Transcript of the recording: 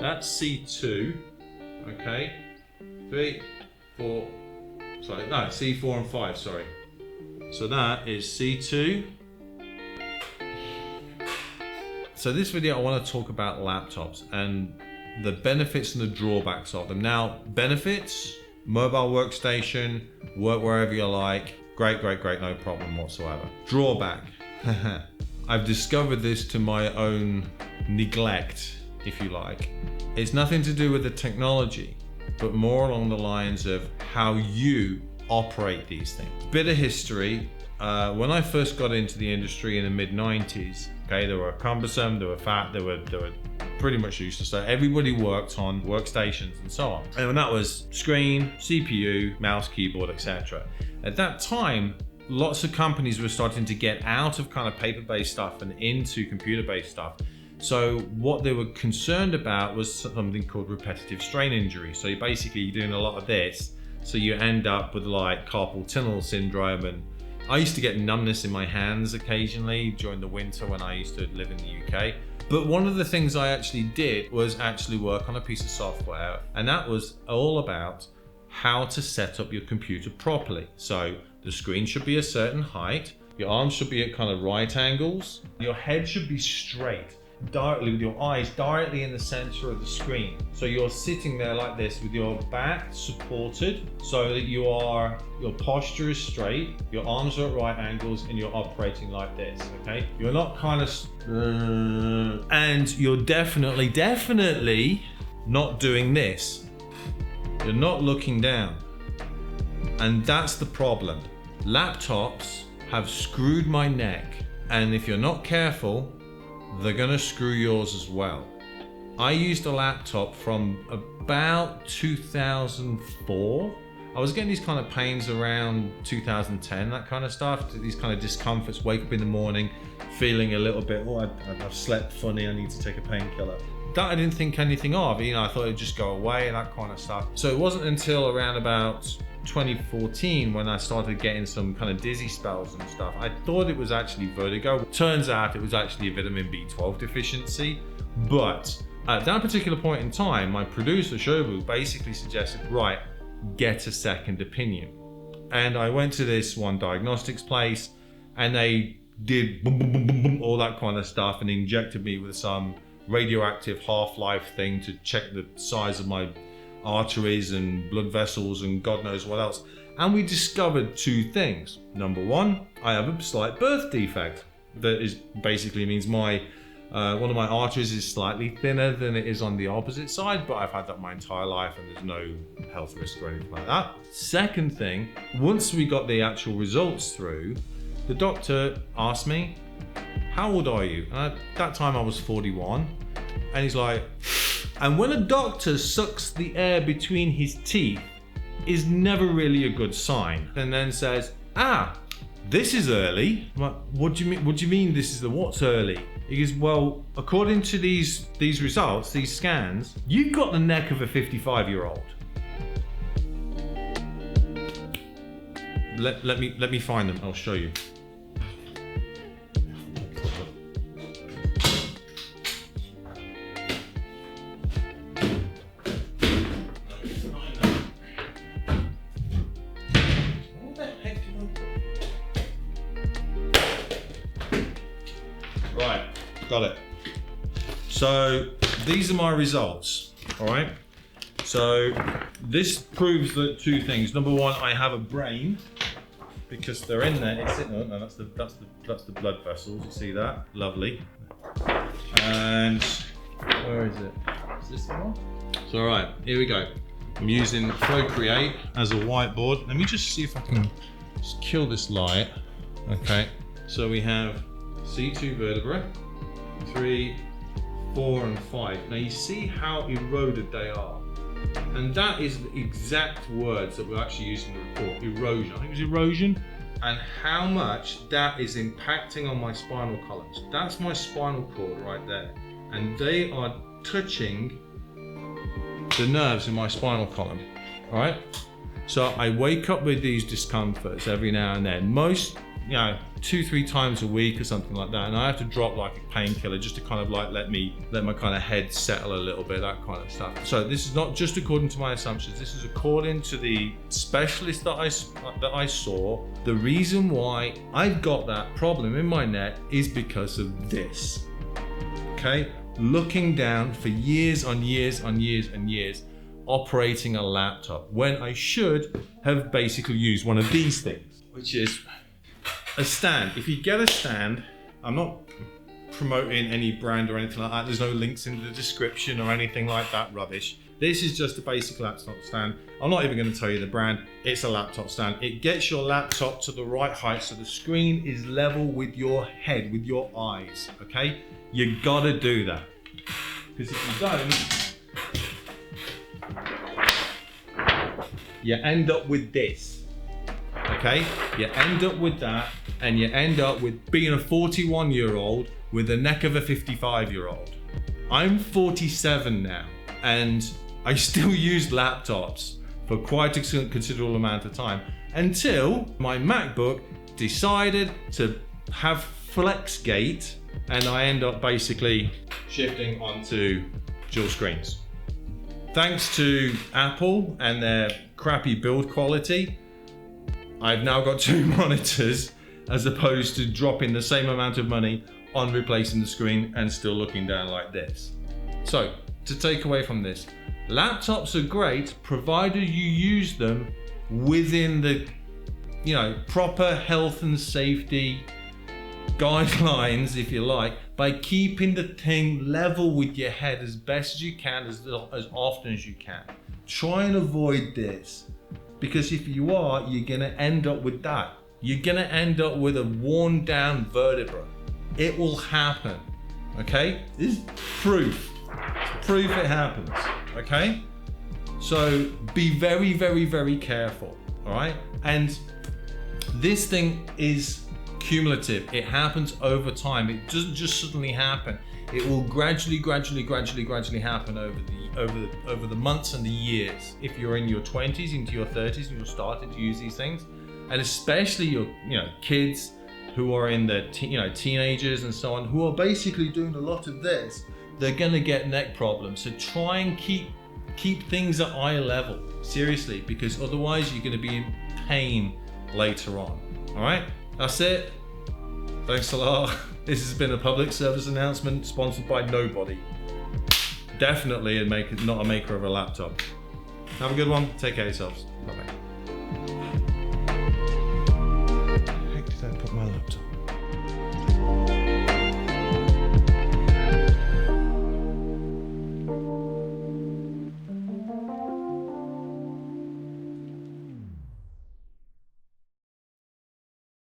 That's C2. Okay. 3, 4. Sorry, no, C4 and 5. Sorry. So that is C2. So this video, I want to talk about laptops and the benefits and the drawbacks of them. Now, benefits, mobile workstation, work wherever you like. Great, no problem whatsoever. Drawback. I've discovered this to my own neglect, if you like. It's nothing to do with the technology, but more along the lines of how you operate these things. Bit of history. When I first got into the industry in the mid-90s, okay, they were cumbersome, they were fat, they were pretty much useless. So everybody worked on workstations and so on. And that was screen, CPU, mouse, keyboard, etc. At that time, lots of companies were starting to get out of kind of paper-based stuff and into computer-based stuff. So what they were concerned about was something called repetitive strain injury. So you're doing a lot of this, so you end up with like carpal tunnel syndrome. And I used to get numbness in my hands occasionally during the winter when I used to live in the UK. But one of the things I actually did was actually work on a piece of software, and that was all about how to set up your computer properly. So the screen should be a certain height, your arms should be at kind of right angles, your head should be straight, directly with your eyes directly in the center of the screen. So you're sitting there like this with your back supported so that your posture is straight, your arms are at right angles, and you're operating like this, okay? You're not kind of, and you're definitely not doing this. You're not looking down. And that's the problem. Laptops have screwed my neck, and if you're not careful, they're gonna screw yours as well. I used a laptop from about 2004. I was getting these kind of pains around 2010, that kind of stuff, these kind of discomforts, wake up in the morning, feeling a little bit, I've slept funny, I need to take a painkiller. That I didn't think anything of, I thought it'd just go away, that kind of stuff. So it wasn't until around about 2014 when I started getting some kind of dizzy spells and stuff. I thought it was actually vertigo. Turns out it was actually a vitamin B12 deficiency. But at that particular point in time, my producer, Shobu, basically suggested, right, get a second opinion. And I went to this one diagnostics place and they did boom, boom, boom, boom, boom, all that kind of stuff and injected me with some radioactive half-life thing to check the size of my arteries and blood vessels and God knows what else. And we discovered two things. Number one, I have a slight birth defect. That is basically means my one of my arteries is slightly thinner than it is on the opposite side, but I've had that my entire life and there's no health risk or anything like that. Second thing, once we got the actual results through, the doctor asked me, how old are you? And at that time I was 41. And he's like, and when a doctor sucks the air between his teeth is never really a good sign. And then says, this is early. I'm like, what do you mean this is what's early? He goes, well, according to these results, these scans, you've got the neck of a 55-year-old. Let me find them, I'll show you. Right, got it. So these are my results, all right? So this proves that two things. Number one, I have a brain because they're in there. It's sitting. Oh, no, that's the blood vessels. You see that? Lovely. And where is it? Is this the one? So all right, here we go. I'm using Procreate as a whiteboard. Let me just see if I can just kill this light. Okay. So we have C2 vertebrae, 3, 4, and 5. Now you see how eroded they are. And that is the exact words that we're actually using in the report. Erosion. I think it was erosion. And how much that is impacting on my spinal columns. That's my spinal cord right there. And they are touching the nerves in my spinal column. All right? So I wake up with these discomforts every now and then. Most you know, 2-3 times a week or something like that, and I have to drop like a painkiller just to kind of like let my kind of head settle a little bit, that kind of stuff. So this is not just according to my assumptions, this is according to the specialist that I saw. The reason why I've got that problem in my neck is because of this. Okay, looking down for years on years on years and years, operating a laptop when I should have basically used one of these things, which is a stand. If you get a stand, I'm not promoting any brand or anything like that. There's no links in the description or anything like that rubbish. This is just a basic laptop stand. I'm not even going to tell you the brand. It's a laptop stand. It gets your laptop to the right height so the screen is level with your head, with your eyes, okay? You gotta do that. Because if you don't, you end up with this, okay? You end up with that, and you end up with being a 41-year-old with the neck of a 55-year-old. I'm 47 now, and I still use laptops for quite a considerable amount of time until my MacBook decided to have FlexGate, and I end up basically shifting onto dual screens. Thanks to Apple and their crappy build quality, I've now got 2 monitors as opposed to dropping the same amount of money on replacing the screen and still looking down like this. So, to take away from this, laptops are great provided you use them within the, you know, proper health and safety guidelines, if you like, by keeping the thing level with your head as best as you can, as often as you can. Try and avoid this, because if you are, you're gonna end up with that. You're gonna end up with a worn down vertebra. It will happen, okay? This is proof. It's proof it happens, okay? So be very, very, very careful, all right? And this thing is cumulative. It happens over time. It doesn't just suddenly happen. It will gradually happen over the months and the years. If you're in your 20s into your 30s and you're starting to use these things, and especially your kids who are in their teenagers and so on, who are basically doing a lot of this, they're gonna get neck problems. So try and keep things at eye level, seriously, because otherwise you're gonna be in pain later on. All right, that's it. Thanks a lot. This has been a public service announcement sponsored by nobody. Definitely not a maker of a laptop. Have a good one. Take care of yourselves. Bye-bye.